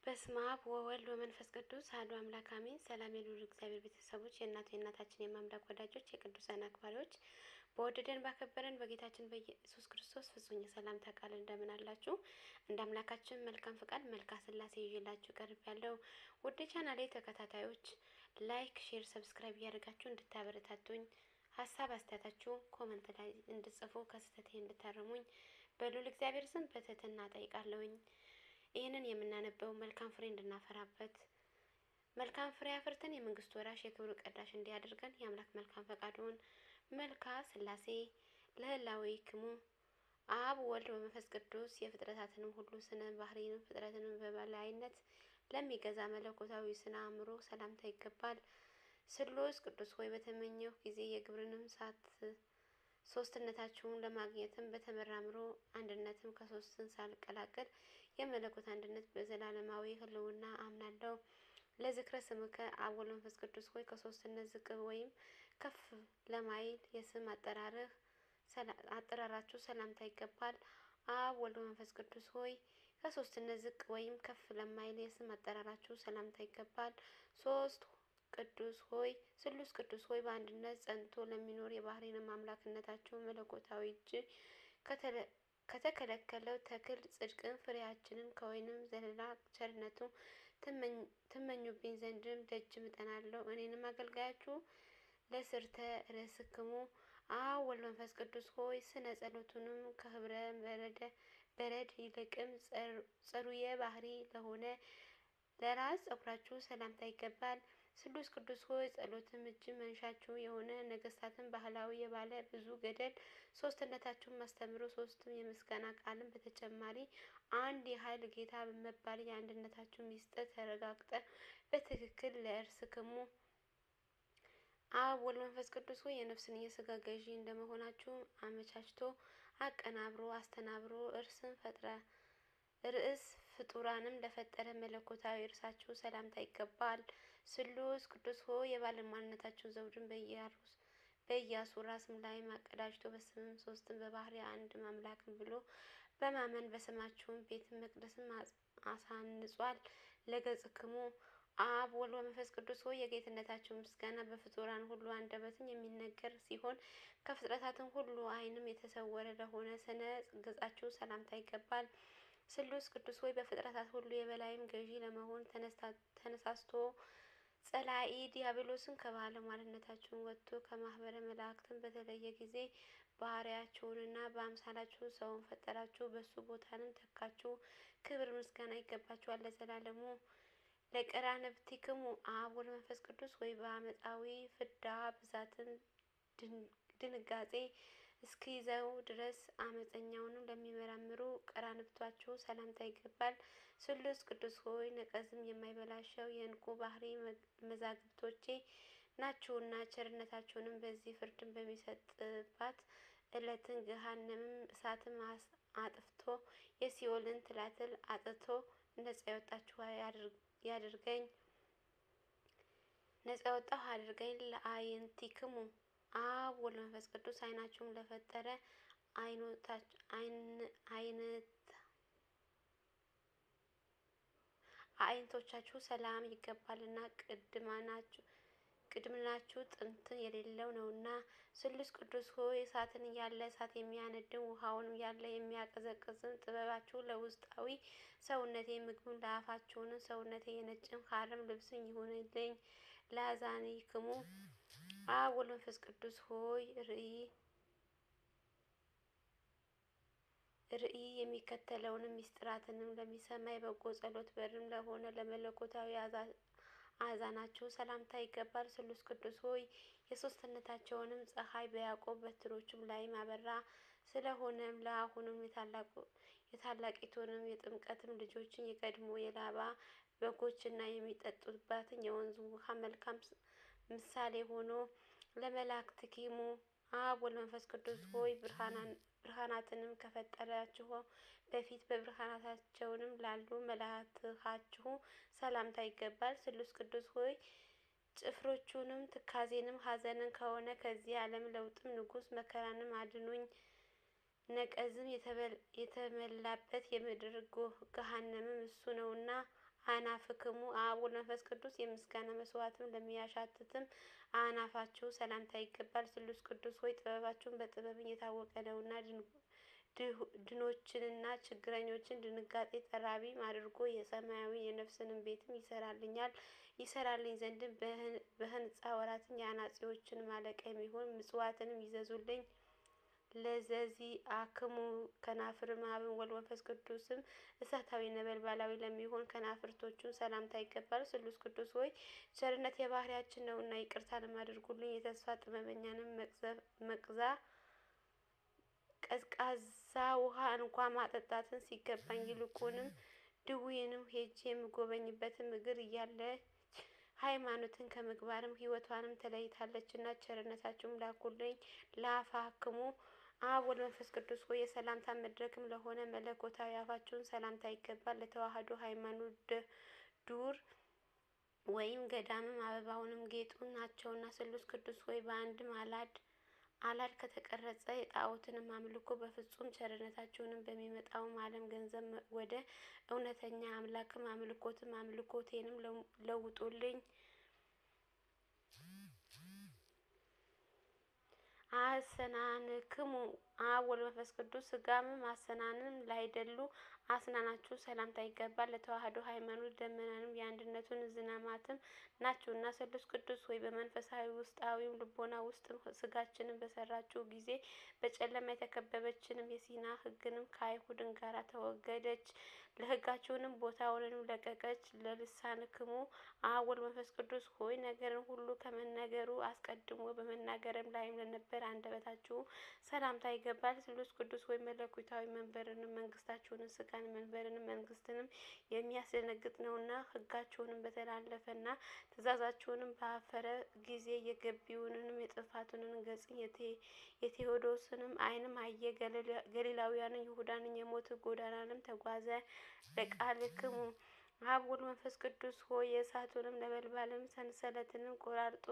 በስመ አብ ወወልድ ወመንፈስ ቅዱስ አሐዱ አምላክ አሜን። ሰላም የልዑል እግዚአብሔር ቤተሰቦች፣ የእናታችን የማምላክ ወዳጆች፣ የቅዱሳን አክባሪዎች፣ በወደደን ባከበረን በጌታችን በኢየሱስ ክርስቶስ ፍጹም የሰላምታ ቃል እንደምን አላችሁ? እንደ አምላካችን መልካም ፍቃድ መልካ ስላሴ ይዤላችሁ ቀርብ ያለው ውድ ቻናሌ ተከታታዮች ላይክ፣ ሼር፣ ሰብስክራይብ እያደረጋችሁ እንድታበረታቱኝ ሀሳብ አስተያየታችሁ ኮመንት ላይ እንድጽፉ ከስህተቴ እንድታረሙኝ በልዑል እግዚአብሔር ስም በትህትና ጠይቃለሁኝ። ይህንን የምናነበው መልካም ፍሬ እንድናፈራበት መልካም ፍሬ አፍርተን የመንግስቱ ወራሽ የክብሩ ቀዳሽ እንዲያደርገን የአምላክ መልካም ፈቃዱን መልካ ስላሴ ለህላዌክሙ አብ ወልድ ወመንፈስ ቅዱስ የፍጥረታትንም ሁሉ ስነ ባህሪንም ፍጥረትንም በበላይነት ለሚገዛ መለኮታዊ ስነ አእምሮ ሰላምታ ይገባል። ስሉስ ቅዱስ ሆይ በተመኘው ጊዜ የግብርንም ሳት ሶስትነታችሁን ለማግኘትም በተመራምሮ አንድነትም ከሶስትን ሳልቀላቀል የመለኮት አንድነት በዘላለማዊ ህልውና አምናለሁ። ለዝክረ ስምከ አብ ወልድ መንፈስ ቅዱስ ሆይ ከሶስትነት ዝቅ ወይም ከፍ ለማይል የስም አጠራራችሁ ሰላምታ ይገባል። አብ ወልድ መንፈስ ቅዱስ ሆይ ከሶስትነት ዝቅ ወይም ከፍ ለማይል የስም አጠራራችሁ ሰላምታ ይገባል። ሶስት ቅዱስ ሆይ ስሉስ ቅዱስ ሆይ በአንድነት ጸንቶ ለሚኖር የባህሪንም አምላክነታቸው መለኮታዊ እጅ ከተከለከለው ተክል ጽድቅን ፍሬያችንን ከወይንም ዘለላ ቸርነቱ ትመኙብኝ ዘንድም ደጅ ምጠናለሁ። እኔንም አገልጋያችሁ ለስርተ ርእስክሙ አብ ወልድ መንፈስ ቅዱስ ሆይ ስነ ጸሎቱንም ከህብረ በረድ ይልቅም ጽሩየ ባህሪ ለሆነ ለራስ ጸጉራችሁ ሰላምታ ይገባል። ስሉስ ቅዱስ ሆይ ጸሎትም እጅ መንሻችሁ የሆነ ነገስታትን ባህላዊ የባለ ብዙ ገደል ሶስትነታችሁን ማስተምሮ ሶስትም የምስጋና ቃልን በተጨማሪ አንድ የኃይል ጌታ በመባል የአንድነታችሁ ሚስጥር ተረጋግጠ በትክክል ለእርስክሙ አብ ወልድ መንፈስ ቅዱስ ሆይ የነፍስን የስጋ ገዢ እንደመሆናችሁ አመቻችቶ አቀናብሮ አስተናብሮ እርስን ርዕስ ፍጡራንም ለፈጠረ መለኮታዊ እርሳችሁ ሰላምታ ይገባል። ስሉስ ቅዱስ ሆይ የባለሟልነታችሁ ዘውድን በኢያሱ ራስም ላይ ማቀዳጅቶ በስምም ሶስትን በባህሪ አንድ አምላክን ብሎ በማመን በስማችሁም ቤት መቅደስም አሳንጿል። ለገጽክሙ አብ ወልድ መንፈስ ቅዱስ ሆይ የጌትነታችሁ ምስጋና በፍጡራን ሁሉ አንደበትን የሚነገር ሲሆን ከፍጥረታትን ሁሉ ዓይንም የተሰወረ ለሆነ ስነ ገጻችሁ ሰላምታ ይገባል። ስሉስ ቅዱስ ሆይ በፍጥረታት ሁሉ የበላይም ገዢ ለመሆን ተነሳስቶ ጸላኢ ዲያብሎስን ከባለሟልነታችሁን ወጥቶ ከማህበረ መላእክትን በተለየ ጊዜ ባህሪያችሁንና በአምሳላችሁ ሰውን ፈጠራችሁ፣ በሱ ቦታንም ተካችሁ። ክብር ምስጋና ይገባችኋል ለዘላለሙ። ለቀራንብቲክሙ አብ ወልድ መንፈስ ቅዱስ ወይ በአመፃዊ ፍዳ ብዛትን ድንጋጼ እስኪይዘው ድረስ አመፀኛውንም ለሚመረምሩ ቀራንብቷችሁ ሰላምታ ይገባል። ስሉስ ቅዱስ ሆይ ነቀዝም የማይበላሸው የእንቁ ባህሪ መዛግብቶቼ ናችሁና ቸርነታችሁንም በዚህ ፍርድን በሚሰጥባት እለትን ገሃነምም እሳትም አጥፍቶ የሲኦልን ትላትል አጥቶ ነጻ ያወጣችሁ ያድርገኝ። ነጻ ያወጣሁ አድርገኝ። ለአይንቲክሙ አብ ወልድ መንፈስ ቅዱስ ዓይናችሁን ለፈጠረ አይንቶቻችሁ ሰላም ይገባልና ቅድምናችሁ ጥንት የሌለው ነውና። ስሉስ ቅዱስ ሆይ እሳትን ያለ እሳት የሚያነድም ውሃውን ያለ የሚያቀዘቅዝም ጥበባችሁ ለውስጣዊ ሰውነቴ ምግብም ለአፋችሁን ሰውነቴ የነጭም ሐርም ልብስም ይሁንልኝ። ለአዛኒክሙ አብ ወልድ መንፈስ ቅዱስ ሆይ ርእይ የሚከተለውንም ሚስጥራትንም ለሚሰማ የበጎ ጸሎት በርም ለሆነ ለመለኮታዊ አዛናችሁ ሰላምታ ይገባል። ስሉስ ቅዱስ ሆይ የሶስትነታቸውንም ፀሐይ በያዕቆብ በትሮችም ላይ ማበራ ስለሆነም ለአሁኑም የታላቂቱንም የጥምቀትም ልጆችን የቀድሞ የላባ በጎችና የሚጠጡባትን የወንዙ ውሃ መልካም ምሳሌ ሆኖ ለመላእክትኪሙ አብ ወልድ መንፈስ ቅዱስ ሆይ ብርሃናትንም ከፈጠራችሁ በፊት በብርሃናታቸውንም ላሉ መላእክታችሁ ሰላምታ ይገባል። ስሉስ ቅዱስ ሆይ ጭፍሮቹንም ትካዜንም ሐዘንን ከሆነ ከዚህ ዓለም ለውጥም ንጉስ መከራንም አድኑኝ። ነቀዝም የተመላበት የምድር ገሃነምም እሱ ነውና አናፍክሙ አብ ወልድ መንፈስ ቅዱስ የምስጋና መስዋዕትም ለሚያሻትትም አናፋችሁ ሰላምታ ይገባል። ስሉስ ቅዱስ ሆይ ጥበባችሁን በጥበብን የታወቀ ነውና ድኖችንና ችግረኞችን ድንጋጤ ጠራቢም አድርጎ የሰማያዊ የነፍስንም ቤትም ይሰራልኝ ዘንድም በህንጻ ወራትን የአናጺዎችን ማለቃ የሚሆን ምጽዋትንም ይዘዙልኝ። ለዘዚ አክሙ ከናፍር አብን ወልድ መንፈስ ቅዱስም እሳታዊ ነበልባላዊ ለሚሆን ከናፍርቶቹን ሰላምታ ይገባል። ስሉስ ቅዱስ ሆይ ቸርነት የባህሪያችን ነውና ይቅርታንም አድርጉልኝ። የተስፋ ጥበበኛንም መቅዛ ቀዝቃዛ ውሃ እንኳን ማጠጣትን ሲገባኝ ይልቁንም ድውይንም ሄጄ የምጎበኝበትን እግር እያለ ሃይማኖትን ከምግባርም ሕይወቷንም ተለይታለችና ቸርነታችሁም ላኩልኝ። ለአፋክሙ አብ ወልድ መንፈስ ቅዱስ ሆይ የሰላምታ መድረክም ለሆነ መለኮታዊ አፋችሁን ሰላምታ ይገባል። ለተዋህዶ ሃይማኖት ዱር ወይም ገዳምም አበባውንም ጌጡ ናቸውና ስሉስ ቅዱስ ሆይ በአንድም አላድ ከተቀረጸ የጣዖትንም አምልኮ በፍጹም ቸርነታችሁንም በሚመጣውም ዓለም ገንዘብ ወደ እውነተኛ አምላክም አምልኮቴንም ለውጡልኝ። አሰናንክሙ አብ ወልድ መንፈስ ቅዱስ ስጋምም አሰናንም ላይደሉ አስናናችሁ ሰላምታ ይገባል። ለተዋህዶ ሃይማኖት ደመናንም የአንድነቱን ዝናማትም ናችሁና ስሉስ ቅዱስ ሆይ በመንፈሳዊ ውስጣዊም ልቦና ውስጥ ስጋችንን በሰራችሁ ጊዜ በጨለማ የተከበበችንም የሲና ሕግንም ከአይሁድን ጋራ ተወገደች። ለሕጋችሁንም ቦታውንም ለቀቀች። ለልሳንክሙ አብ ወልድ መንፈስ ቅዱስ ሆይ ነገርን ሁሉ ከመነገሩ አስቀድሞ በመናገርም ላይም ለነበር አንደበታችሁ ሰላምታ ይገባል። ስሉስ ቅዱስ ሆይ መለኮታዊ መንበርንም መንግስታችሁንም ስጋን መንበርንም መንግስትንም የሚያስደነግጥ ነውና ሕጋችሁንም በተላለፈና ትእዛዛችሁንም ባፈረ ጊዜ የገቢውንንም የጥፋቱንን ገጽን የቴዎዶስንም ዓይንም አየ። ገሊላውያንን ይሁዳንን የሞት ጎዳናንም ተጓዘ። ለቃልክሙ አብ ወልድ መንፈስ ቅዱስ ሆይ የእሳቱንም ነበልባልም ሰንሰለትንም ቆራርጦ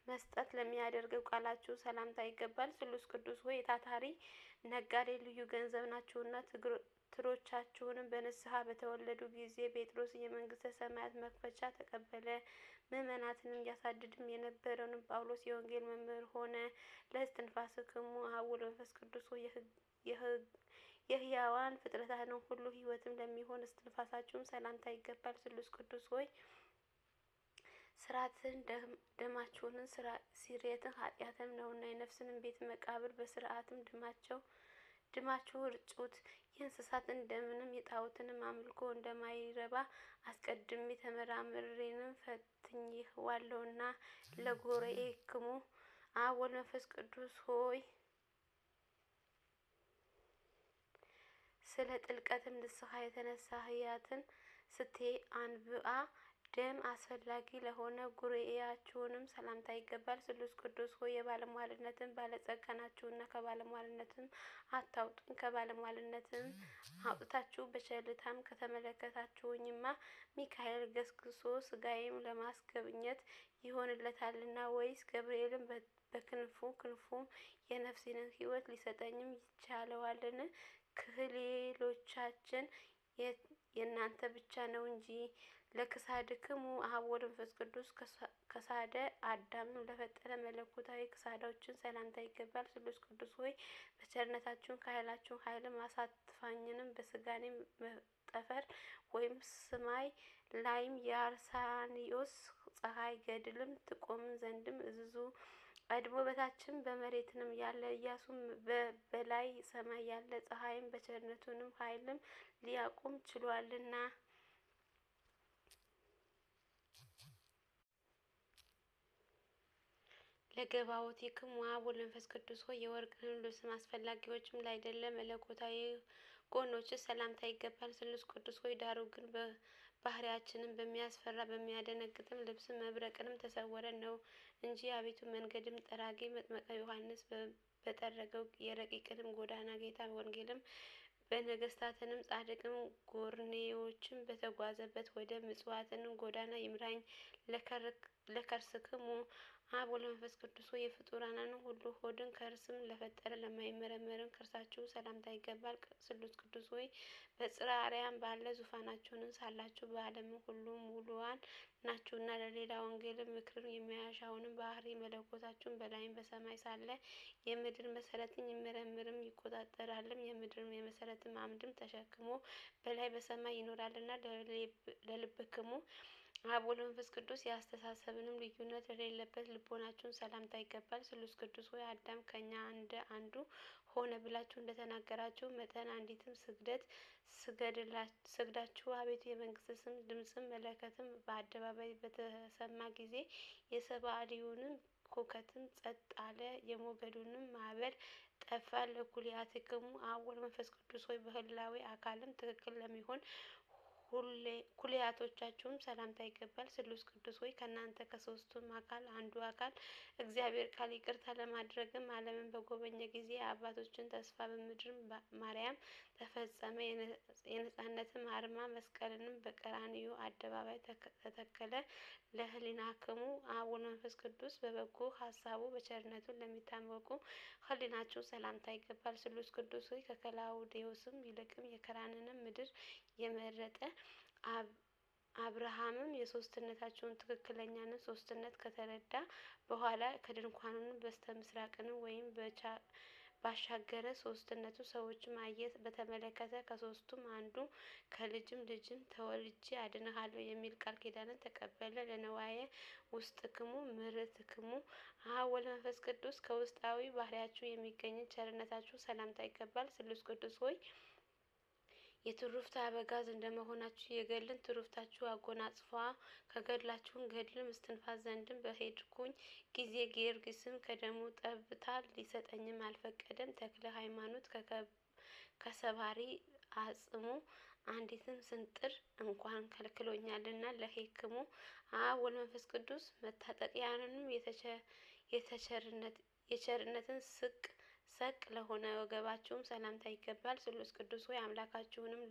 መስጠት ለሚያደርገው ቃላችሁ ሰላምታ ይገባል። ስሉስ ቅዱስ ሆይ የታታሪ ነጋዴ ልዩ ገንዘብ ናችሁና ትሮቻችሁንም በንስሐ በተወለዱ ጊዜ ጴጥሮስ የመንግስተ ሰማያት መክፈቻ ተቀበለ። ምእመናትንም ያሳድድም የነበረውን ጳውሎስ የወንጌል መምህር ሆነ። ለእስትንፋስክሙ አብ ወልድ መንፈስ ቅዱስ ሆይ የሕያዋን ፍጥረታትን ሁሉ ሕይወትም ለሚሆን እስትንፋሳችሁም ሰላምታ ይገባል። ስሉስ ቅዱስ ሆይ ስርዓትን ደማችሁንን ሲሬትን ኃጢአትም ነውና የነፍስንም ቤት መቃብር በስርዓትም ድማችሁ እርጩት። የእንስሳትን ደምንም የጣዖትንም አምልኮ እንደማይረባ አስቀድሜ ተመራምሬንም ፈትኜዋለሁና። ለጉባኤክሙ አብ ወልድ መንፈስ ቅዱስ ሆይ ስለ ጥልቀትም ንስሐ የተነሳ ህያትን አንብአ ደም አስፈላጊ ለሆነ ጉባኤያችሁንም ሰላምታ ይገባል። ስሉስ ቅዱስ ሆይ የባለሟልነትን ባለጸጋ ናችሁና ከባለሟልነትም አታውጡኝ። ከባለሟልነትም አውጥታችሁ በቸልታም ከተመለከታችሁኝማ ሚካኤል ገስግሶ ስጋዬም ለማስገብኘት ይሆንለታልና ወይስ ገብርኤልም ክንፉም የነፍሴንን ሕይወት ሊሰጠኝም ይቻለዋልን? ክህሎቻችን የእናንተ ብቻ ነው እንጂ። ለክሳድክሙ አብ ወልድ መንፈስ ቅዱስ ከሳደ አዳምም ለፈጠረ መለኮታዊ ክሳዳዎችን ሰላምታ ይገባል። ስሉስ ቅዱስ ሆይ በቸርነታችሁን ከኃይላችሁን ኃይልም አሳትፋኝንም በስጋኔም ጠፈር ወይም ሰማይ ላይም የአርሳኒዮስ ፀሐይ ገድልም ትቆምን ዘንድም እዝዙ። ቀድሞ በታችም በመሬትንም ያለ ኢያሱም በላይ ሰማይ ያለ ፀሐይም በቸርነቱንም ኃይልም ሊያቆም ችሏልና። ለገባኦቲክሙ አብ ወልድ መንፈስ ቅዱስ ሆይ የወርቅንም ልብስም አስፈላጊዎችም ላይደለ መለኮታዊ ጎኖች ሰላምታ ይገባል። ስሉስ ቅዱስ ሆይ ዳሩ ግን ባህሪያችንን በሚያስፈራ በሚያደነግጥም ልብስም መብረቅንም ተሰወረን ነው እንጂ አቤቱ መንገድም ጠራጊ መጥመቀ ዮሐንስ በጠረገው የረቂቅንም ጎዳና ጌታ ወንጌልም በነገስታትንም ጻድቅም ጎርኔዎችም በተጓዘበት ወደ ምጽዋትንም ጎዳና ይምራኝ። ለከርስክሙ አብ ወልድ መንፈስ ቅዱስ ሆይ የፍጡራንን ሁሉ ሆድን ከእርስም ለፈጠረ ለማይመረመርን ከእርሳችሁ ሰላምታ ይገባል። ስሉስ ቅዱስ ሆይ በጽርሐ አርያም ባለ ዙፋናችሁን ሳላችሁ በዓለም ሁሉ ሙሉዋን ናችሁና ለሌላ ወንጌልን ምክርን የሚያሻውንም ባህሪ መለኮታችሁን በላይም በሰማይ ሳለ የምድር መሰረትን ይመረምርም ይቆጣጠራልም የምድርም የመሰረትም አምድም ተሸክሞ በላይ በሰማይ ይኖራልና ለልብክሙ አብ ወልድ መንፈስ ቅዱስ የአስተሳሰብንም ልዩነት የሌለበት ልቦናችሁን ሰላምታ ይገባል። ስሉስ ቅዱስ ሆይ አዳም ከኛ እንደ አንዱ ሆነ ብላችሁ እንደተናገራችሁ መጠን አንዲትም ስግዳችሁ አቤቱ የመንግስት ስም ድምጽም መለከትም በአደባባይ በተሰማ ጊዜ የሰብአሊውንም ሁከትም ጸጥ አለ፣ የሞገዱንም ማዕበል ጠፋ። ለኩልያትክሙ አብ ወልድ መንፈስ ቅዱስ ሆይ በህላዌ አካልም ትክክል ለሚሆን ኩልያቶቻችሁም ሰላምታ ይገባል። ስሉስ ቅዱስ ሆይ ከእናንተ ከሶስቱም አካል አንዱ አካል እግዚአብሔር ቃል ይቅርታ ለማድረግም ዓለምን በጎበኘ ጊዜ አባቶችን ተስፋ በምድርም ማርያም ተፈጸመ። የነጻነትም አርማ መስቀልንም በቀራንዮ አደባባይ ተተከለ። ለህሊናክሙ አብ ወልድ መንፈስ ቅዱስ በበጎ ሀሳቡ በቸርነቱ ለሚታወቁ ህሊናችሁ ሰላምታ ይገባል። ስሉስ ቅዱስ ሆይ ከከላውዴዎስም ይልቅም የከራንንም ምድር የመረጠ አብርሃምም የሶስትነታቸውን ትክክለኛነት ሶስትነት ከተረዳ በኋላ ከድንኳኑን በስተ ምስራቅንም ወይም ባሻገረ ሶስትነቱ ሰዎችም አየት በተመለከተ ከሶስቱም አንዱ ከልጅም ልጅም ተወልጄ አድንሃለሁ የሚል ቃል ኪዳንን ተቀበለ። ለነዋየ ውስጥክሙ ምሕረትክሙ አብ ወልድ መንፈስ ቅዱስ ከውስጣዊ ባህሪያችሁ የሚገኝ ቸርነታችሁ ሰላምታ ይገባል። ስሉስ ቅዱስ ሆይ የትሩፍት አበጋዝ እንደመሆናችሁ የገድልን ትሩፍታችሁ አጎናጽፏ ከገድላችሁን ገድልም እስትንፋስ ዘንድም በሄድኩኝ ጊዜ ጊዮርጊስም ከደሙ ጠብታ ሊሰጠኝም አልፈቀደም። ተክለ ሃይማኖት ከሰባሪ አጽሙ አንዲትም ስንጥር እንኳን ከልክሎኛልና ለሄክሙ አብ ወልድ መንፈስ ቅዱስ መታጠቂያንንም የቸርነትን ሰቅ ለሆነ ወገባችሁም ሰላምታ ይገባል። ስሉስ ቅዱስ ሆይ አምላካችሁንም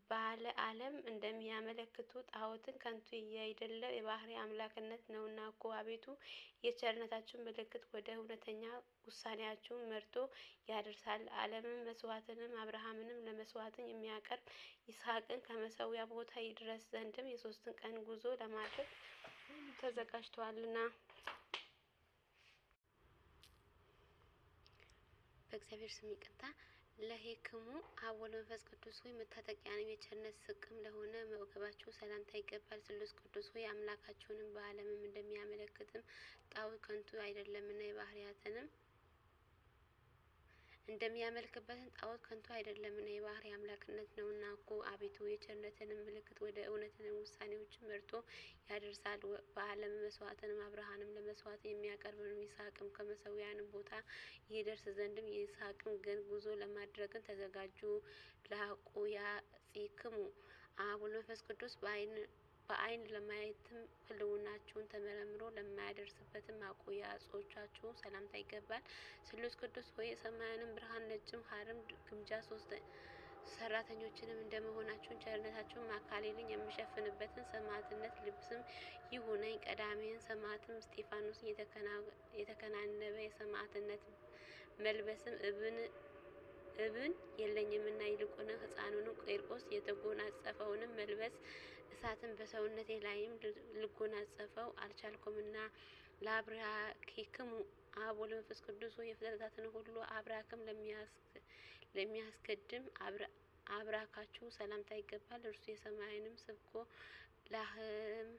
ባለ ዓለም እንደሚያመለክቱ ጣዖትን ከንቱ ያይደለ የባህሪ አምላክነት ነውና እኮ አቤቱ የቸርነታችሁን ምልክት ወደ እውነተኛ ውሳኔያችሁን መርቶ ያደርሳል። ዓለምን መስዋዕትንም አብርሃምንም ለመስዋዕትን የሚያቀርብ ይስሐቅን ከመሰዊያ ቦታ ይድረስ ዘንድም የሶስትን ቀን ጉዞ ለማድረግ ተዘጋጅተዋልና በእግዚአብሔር ስም ይቅርታ። ለሄክሙ አብ ወልድ መንፈስ ቅዱስ ሆይ መታጠቂያንም የቸርነት ስቅም ለሆነ ወገባችሁ ሰላምታ ይገባል። ስሉስ ቅዱስ ሆይ አምላካችሁንም በዓለምም እንደሚያመለክትም ጣዖት ከንቱ አይደለምና የባህሪያትንም እንደሚያመልክበትን ጣዖት ከንቱ አይደለምና የባህሪ አምላክነት ነውና እኮ አቤቱ የቸርነትንም ምልክት ወደ እውነትንም ውሳኔዎችን መርቶ ያደርሳል። በዓለም መስዋዕትንም አብርሃንም ለመስዋዕት የሚያቀርብንም ይስሐቅም ከመሰዊያንም ቦታ ይደርስ ዘንድም የይስሐቅም ግን ጉዞ ለማድረግን ተዘጋጁ። ለአቆያጺክሙ አብ ወልድ መንፈስ ቅዱስ በአይን ለማየትም ህልውናችሁን ተመረምሮ ለማያደርስበትም አቆያጾቻችሁ ሰላምታ ይገባል። ስሉስ ቅዱስ ሆይ የሰማያንም ብርሃን ነጭም ሐርም ግምጃ ሶስት ሰራተኞችንም እንደመሆናችሁን ቸርነታችሁን አካሌልን የምሸፍንበትን ሰማዕትነት ልብስም ይሁነኝ። ቀዳሚን ሰማዕትም እስጢፋኖስን የተከናነበ የሰማዕትነት መልበስም እብን የለኝምና ይልቁንም ሕፃኑንም ቂርቆስ የተጎናጸፈውንም መልበስ እሳትን በሰውነቴ ላይም ልጎናጸፈው አልቻልኩምና። ለአብራኪክሙ አብ ወልድ መንፈስ ቅዱስ የፍጥረታትን ሁሉ አብራክም ለሚያስቀድም አብራካችሁ ሰላምታ ይገባል። እርሱ የሰማይንም ስብኮ ላህም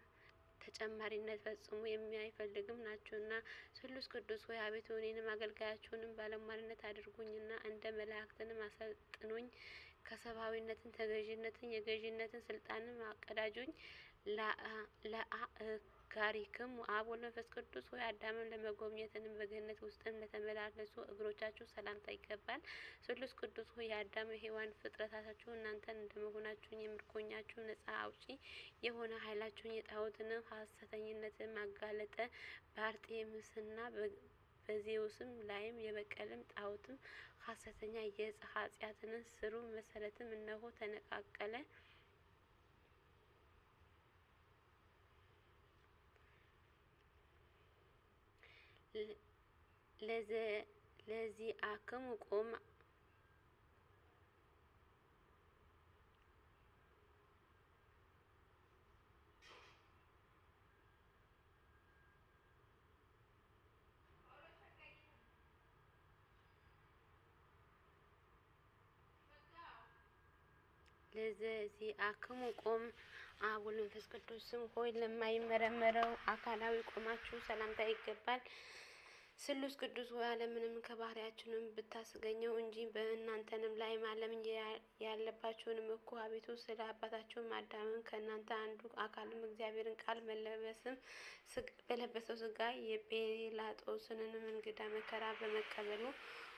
ተጨማሪነት ፈጽሞ የሚያይፈልግም ናቸውና። ስሉስ ቅዱስ ሆይ አቤቱ እኔንም አገልጋያችሁንም ባለሟልነት አድርጉኝና እንደ መላእክትንም አሰልጥኑኝ። ከሰብአዊነትን ተገዥነትን የገዥነትን ስልጣንም አቀዳጁኝ። ለአጋሪክሙ አብ ወልድ መንፈስ ቅዱስ ሆይ አዳምን ለመጎብኘትንም በገነት ውስጥም ለተመላለሱ እግሮቻችሁ ሰላምታ ይገባል። ስሉስ ቅዱስ ሆይ የአዳም የሔዋን ፍጥረታችሁ እናንተን እንደመሆናችሁን የምርኮኛችሁ ነጻ አውጪ የሆነ ኃይላችሁን የጣዖትንም ሐሰተኝነትን ማጋለጠ በአርጤምስና በዜውስም ላይም የበቀልም ጣዖትም ሐሰተኛ የዕፀ ኃጢአትንን ስሩ መሰረትም እነሆ ተነቃቀለ። ለዚአክሙ ቁም ለዘዚአክሙ ቁም አብ ወልድ መንፈስ ቅዱስ ስም ሆይ ለማይመረመረው አካላዊ ቁማችሁ ሰላምታ ይገባል። ስሉስ ቅዱስ ሆይ ዓለምንም ከባህሪያችንም ብታስገኘው እንጂ በእናንተንም ላይ ማለም ያለባችሁንም እኮ አቤቱ ስለ አባታችሁም አዳምም ከእናንተ አንዱ አካልም እግዚአብሔርን ቃል በለበሰው ስጋ የጲላጦስንም እንግዳ መከራ በመቀበሉ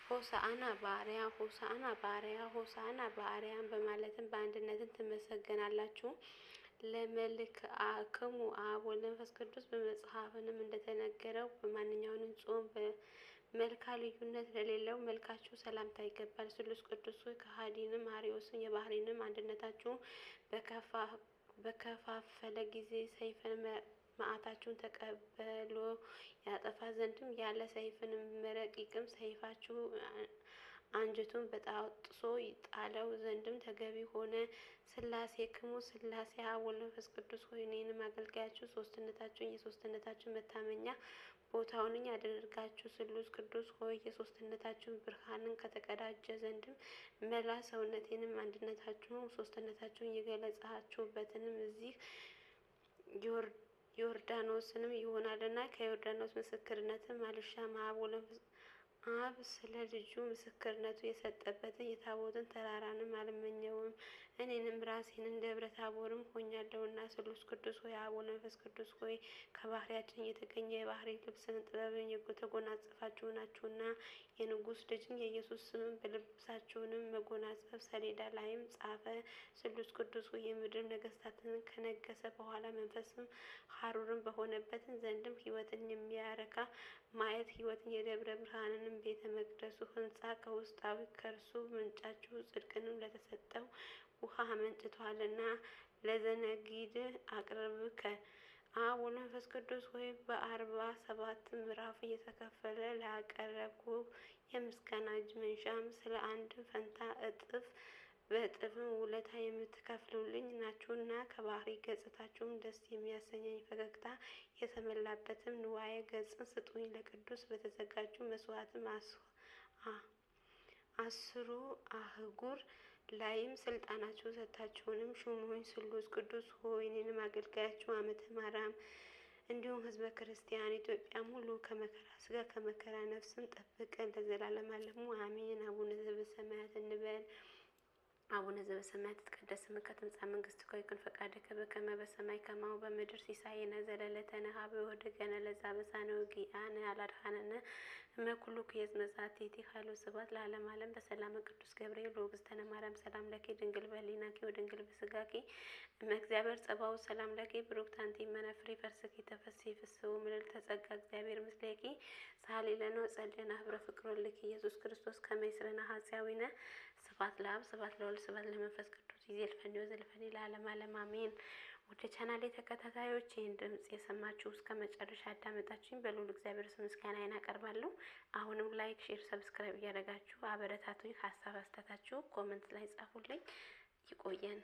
ሆሳዕና በአርያም ሆሳዕና በአርያም ሆሳዕና በአርያም በማለትም በአንድነትን ትመሰገናላችሁ። ለመልክአክሙ አብ ወልድ መንፈስ ቅዱስ በመጽሐፍንም እንደተነገረው በማንኛውንም ጾም በመልካ ልዩነት ለሌለው መልካችሁ ሰላምታ ይገባል። ስሉስ ቅዱስ ሆይ ከሃዲንም አርዮስን የባህሪንም አንድነታችሁ በከፋፈለ ጊዜ ሰይፍን መዓታችሁን ተቀበሎ ያጠፋ ዘንድም ያለ ሰይፍንም ረቂቅም ሰይፋችሁ አንጀቱን በጣጥሶ ይጣለው ዘንድም ተገቢ ሆነ። ስላሴክሙ ስላሴ አብ ወልድ መንፈስ ቅዱስ ሆይ እኔንም አገልጋያችሁ ሶስትነታችሁን የሶስትነታችሁን መታመኛ ቦታውን ያደርጋችሁ። ስሉስ ቅዱስ ሆይ የሶስትነታችሁን ብርሃንን ከተቀዳጀ ዘንድም መላ ሰውነቴንም አንድነታችሁን ሶስትነታችሁን የገለጻችሁበትንም እዚህ ዮርዳኖስንም ይሆናልና ከዮርዳኖስ ምስክርነትም አልሻም። አብ ስለ ልጁ ምስክርነቱ የሰጠበትን የታቦትን ተራራንም አልመኘውም። እኔንም ራሴን እንደ ደብረ ታቦርም ሆኛለሁና። ስሉስ ቅዱስ ሆይ አብ ወልድ መንፈስ ቅዱስ ሆይ ከባህሪያችን የተገኘ የባህሪ ልብስን ጥበብን የተጎናጸፋችሁ ናችሁና የንጉሥ ልጅን የኢየሱስ ስምን በልብሳችሁንም መጎናጸፍ ሰሌዳ ላይም ጻፈ። ስሉስ ቅዱስ ሆይ የምድር ነገስታትን ከነገሰ በኋላ መንፈስም ሀሩርን በሆነበትን ዘንድም ሕይወትን የሚያረካ ማየት ሕይወትን የደብረ ብርሃንንም ቤተ መቅደሱ ህንጻ ከውስጣዊ ከእርሱ ምንጫችሁ ጽድቅንም ለተሰጠው ውሃ አመንጭቷልና። ለዘነጊድ አቅርብከ አብ ወልድ መንፈስ ቅዱስ ሆይ በ47 ምዕራፍ እየተከፈለ ላቀረብኩ የምስጋና እጅ መንሻም ስለ አንድ ፈንታ እጥፍ በእጥፍም ውለታ የምትከፍሉልኝ ናችሁና ከባህሪ ገጽታችሁም ደስ የሚያሰኘኝ ፈገግታ የተመላበትም ንዋየ ገጽን ስጡኝ። ለቅዱስ በተዘጋጁ መስዋዕትም አስሩ አህጉር ላይም ስልጣናችሁ ሰጥታችሁንም ሹሙኝ። ስሉስ ቅዱስ ሆይ እኔንም አገልጋያችሁ ዓመተ ማርያም እንዲሁም ህዝበ ክርስቲያን ኢትዮጵያም ሁሉ ከመከራ ስጋ ከመከራ ነፍስም ጠብቀን ለዘላለም አለሙ አሜን። አቡነ ዘበሰማያት እንበል። አቡነ ዘበሰማያት ይትቀደስ ስምከ ትምጻእ መንግሥትከ ወይኩን ፈቃድከ በከመ በሰማይ ከማሁ በምድር ሲሳየነ ዘለለዕለትነ ሀበነ ወኅድገነ ለዘአበሳነ ወጌጋየነ አላድኀነነ እምኩሉ ኩየት መጻትቲከ ኃይሉ ስብሐት ለዓለመ ዓለም። በሰላመ ቅዱስ ገብርኤል ወእግዝእትነ ማርያም ሰላም ለኪ ድንግል በኅሊናኪ ወድንግል በሥጋኪ እመ እግዚአብሔር ጸባኦት ሰላም ለኪ ብሩክት አንቲ እምኔ ፈርስኪ ተፈሥሒ ፍስሕት ምልዕተ ጸጋ እግዚአብሔር ምስሌኪ ሣህሊ ለነ ወጸልየነ ኅብረ ፍቅር ወልድኪ ኢየሱስ ክርስቶስ ከመ ይስረነ ኃጣውኢነ። ስብሐት ለአብ ስብሐት ለወልድ ስብሐት ለመንፈስ ቅዱስ ይእዜልፈኒ ወዘልፈኒ ለዓለመ ዓለም አሜን። ወደ ቻናሌ ተከታታዮች ይህን ድምጽ የሰማችሁ እስከ መጨረሻ አዳመጣችሁኝ በልዑል እግዚአብሔር ስም ምስጋናዬን አቀርባለሁ። አሁንም ላይክ፣ ሼር፣ ሰብስክራይብ እያደረጋችሁ አበረታቱኝ። ሀሳብ አስተያየታችሁ ኮመንት ላይ ጻፉልኝ። ይቆየን።